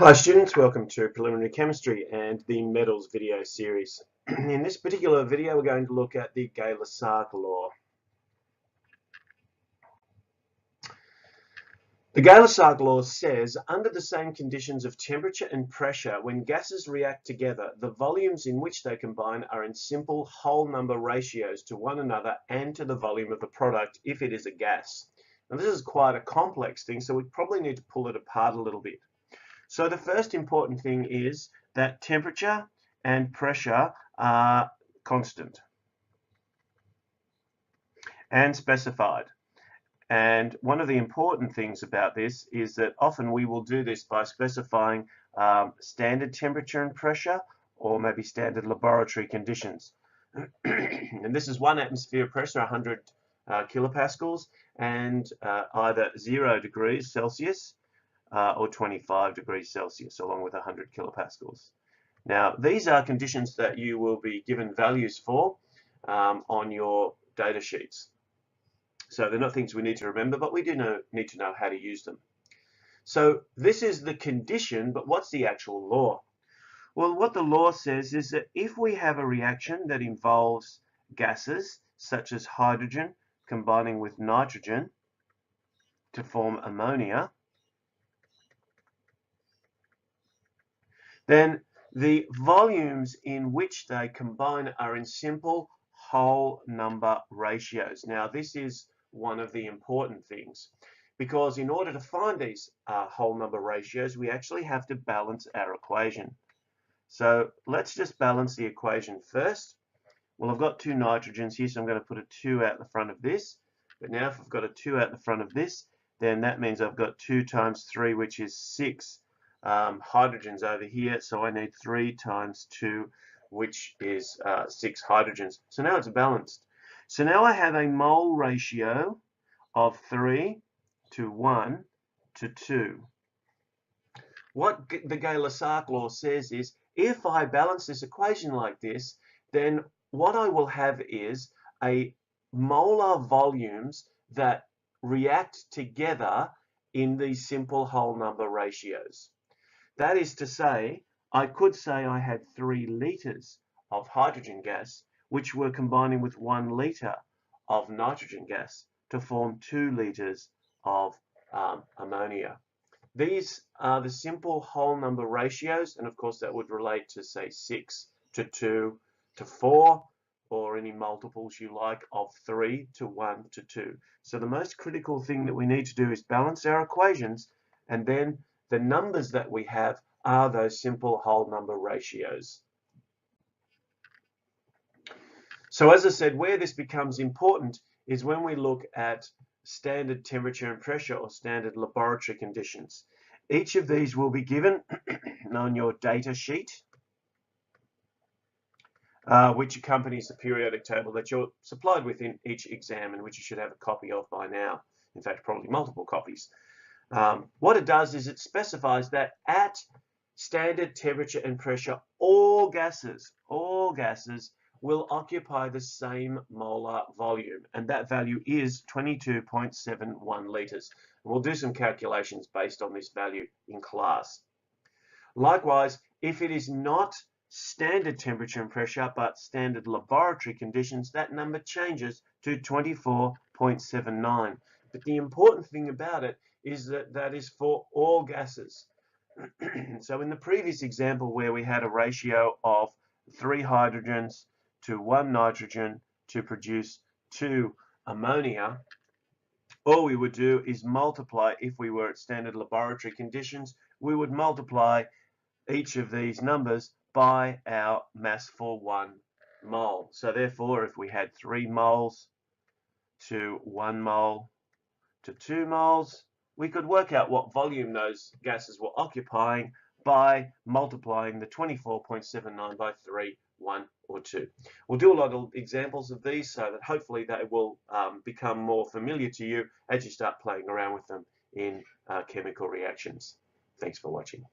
Hi students, welcome to Preliminary Chemistry and the Metals video series. In this particular video we're going to look at the Gay Lussac Law. The Gay Lussac Law says, under the same conditions of temperature and pressure, when gases react together, the volumes in which they combine are in simple whole number ratios to one another and to the volume of the product if it is a gas. Now this is quite a complex thing, so we probably need to pull it apart a little bit. So the first important thing is that temperature and pressure are constant and specified. And one of the important things about this is that often we will do this by specifying standard temperature and pressure, or maybe standard laboratory conditions. And this is 1 atmosphere pressure, 100 kilopascals, and either 0 degrees Celsius or 25 degrees Celsius, along with 100 kilopascals. Now, these are conditions that you will be given values for on your data sheets. So they're not things we need to remember, but we do need to know how to use them. So this is the condition, but what's the actual law? Well, what the law says is that if we have a reaction that involves gases, such as hydrogen combining with nitrogen to form ammonia, then the volumes in which they combine are in simple whole number ratios. Now, this is one of the important things, because in order to find these whole number ratios, we actually have to balance our equation. So let's just balance the equation first. Well, I've got two nitrogens here, so I'm going to put a 2 out the front of this. But now if I've got a 2 out the front of this, then that means I've got 2 times 3, which is 6 hydrogens over here. So I need 3 times 2, which is 6 hydrogens. So now it's balanced. So now I have a mole ratio of 3 to 1 to 2. What the Gay Lussac law says is, if I balance this equation like this, then what I will have is a molar volumes that react together in these simple whole number ratios. That is to say, I could say I had 3 liters of hydrogen gas, which were combining with 1 liter of nitrogen gas to form 2 liters of ammonia. These are the simple whole number ratios, and of course that would relate to, say, 6 to 2 to 4, or any multiples you like of 3 to 1 to 2. So the most critical thing that we need to do is balance our equations, and then the numbers that we have are those simple whole number ratios. So as I said, where this becomes important is when we look at standard temperature and pressure, or standard laboratory conditions. Each of these will be given on your data sheet, which accompanies the periodic table that you're supplied with in each exam, and which you should have a copy of by now. In fact, probably multiple copies. What it does is it specifies that at standard temperature and pressure, all gases will occupy the same molar volume, and that value is 22.71 liters. And we'll do some calculations based on this value in class. Likewise, if it is not standard temperature and pressure but standard laboratory conditions, that number changes to 24.79. But the important thing about it is that that is for all gases. So in the previous example, where we had a ratio of 3 hydrogens to 1 nitrogen to produce 2 ammonia, all we would do is multiply. If we were at standard laboratory conditions, we would multiply each of these numbers by our mass for 1 mole. So therefore, if we had 3 moles to 1 mole to 2 moles, we could work out what volume those gases were occupying by multiplying the 24.79 by 3, 1, or 2. We'll do a lot of examples of these so that hopefully they will become more familiar to you as you start playing around with them in chemical reactions. Thanks for watching.